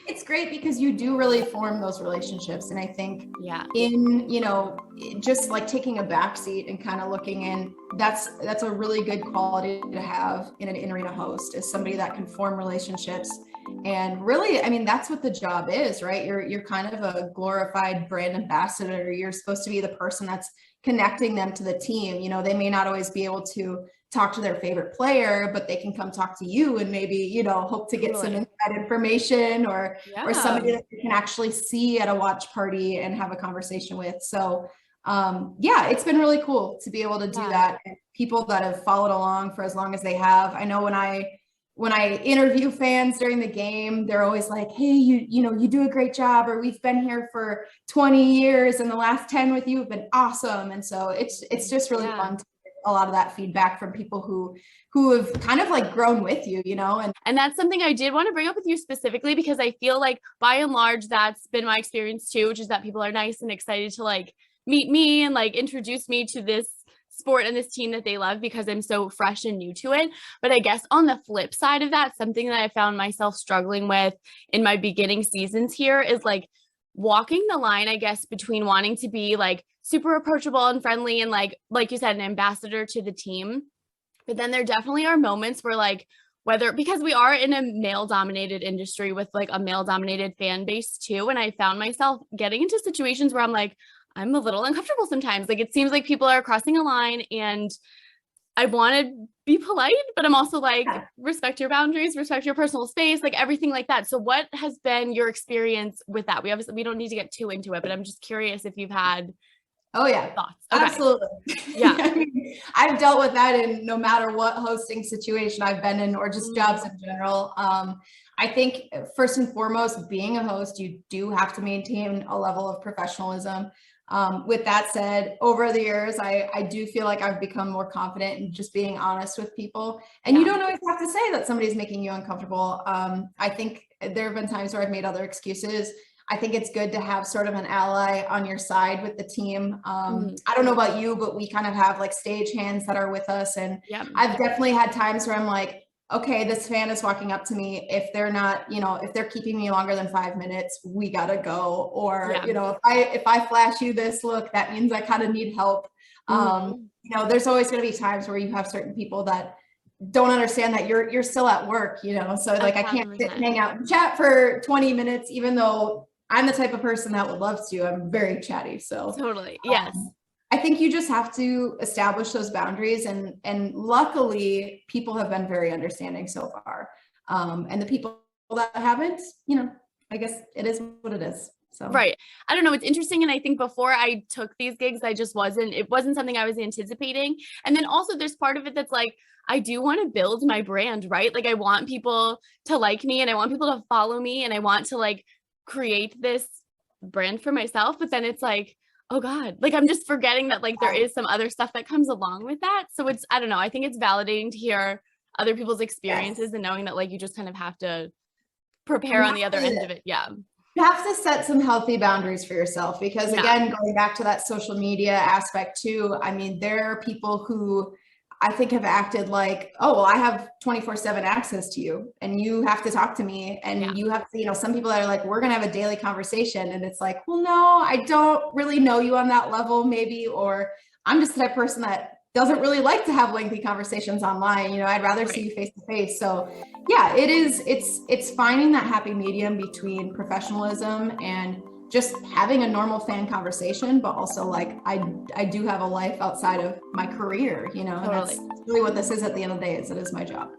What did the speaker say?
it's great because you do really form those relationships. And I think Yeah. in, just like taking a backseat and kind of looking in, that's a really good quality to have in an in-arena host, is somebody that can form relationships. And really, I mean, that's what the job is, right? You're kind of a glorified brand ambassador. You're supposed to be the person that's connecting them to the team. They may not always be able to talk to their favorite player, but they can come talk to you and maybe, hope to get some inside information or somebody that you can actually see at a watch party and have a conversation with. So it's been really cool to be able to do that. And people that have followed along for as long as they have. I know when I interview fans during the game, they're always like, hey, you do a great job, or we've been here for 20 years and the last 10 with you have been awesome. And so it's just really fun to get a lot of that feedback from people who have kind of like grown with you, and that's something I did want to bring up with you specifically, because I feel like by and large, that's been my experience too, which is that people are nice and excited to like meet me and like introduce me to this sport and this team that they love because I'm so fresh and new to it. But I guess on the flip side of that, something that I found myself struggling with in my beginning seasons here is like walking the line, I guess, between wanting to be like super approachable and friendly and like you said, an ambassador to the team. But then there definitely are moments where like, because we are in a male dominated industry with like a male dominated fan base too. And I found myself getting into situations where I'm like, I'm a little uncomfortable sometimes. Like, it seems like people are crossing a line and I want to be polite, but I'm also like, respect your boundaries, respect your personal space, like everything like that. So what has been your experience with that? We don't need to get too into it, but I'm just curious if you've had thoughts. Okay. Absolutely. Yeah. I mean, I've dealt with that in no matter what hosting situation I've been in or just jobs in general. I think first and foremost, being a host, you do have to maintain a level of professionalism. With that said, over the years, I do feel like I've become more confident in just being honest with people. And you don't always have to say that somebody's making you uncomfortable. I think there have been times where I've made other excuses. I think it's good to have sort of an ally on your side with the team. I don't know about you, but we kind of have like stage hands that are with us. And I've definitely had times where I'm like, okay, this fan is walking up to me. If they're not, if they're keeping me longer than 5 minutes, we gotta go. Or, if I flash you this look, that means I kind of need help. There's always gonna be times where you have certain people that don't understand that you're still at work, so like I can't sit and hang out and chat for 20 minutes, even though I'm the type of person that would love to. I'm very chatty. So totally. Yes. I think you just have to establish those boundaries, and luckily people have been very understanding so far. And the people that haven't, I guess it is what it is. So. Right. I don't know. It's interesting. And I think before I took these gigs, it wasn't something I was anticipating. And then also there's part of it that's like, I do want to build my brand, right? Like I want people to like me and I want people to follow me and I want to like create this brand for myself. But then it's like, oh God, like I'm just forgetting that like there is some other stuff that comes along with that. So I don't know. I think it's validating to hear other people's experiences and knowing that like you just kind of have to prepare on the other end of it. Yeah. You have to set some healthy boundaries for yourself because again, going back to that social media aspect too, I mean, there are people who I think have acted like, oh, well, I have 24/7 access to you and you have to talk to me and you have to, some people that are like, we're going to have a daily conversation. And it's like, well, no, I don't really know you on that level maybe, or I'm just the type of person that doesn't really like to have lengthy conversations online. I'd rather see you face to face. So yeah, it's finding that happy medium between professionalism and just having a normal fan conversation, but also like I do have a life outside of my career, and that's really what this is at the end of the day, is it is my job.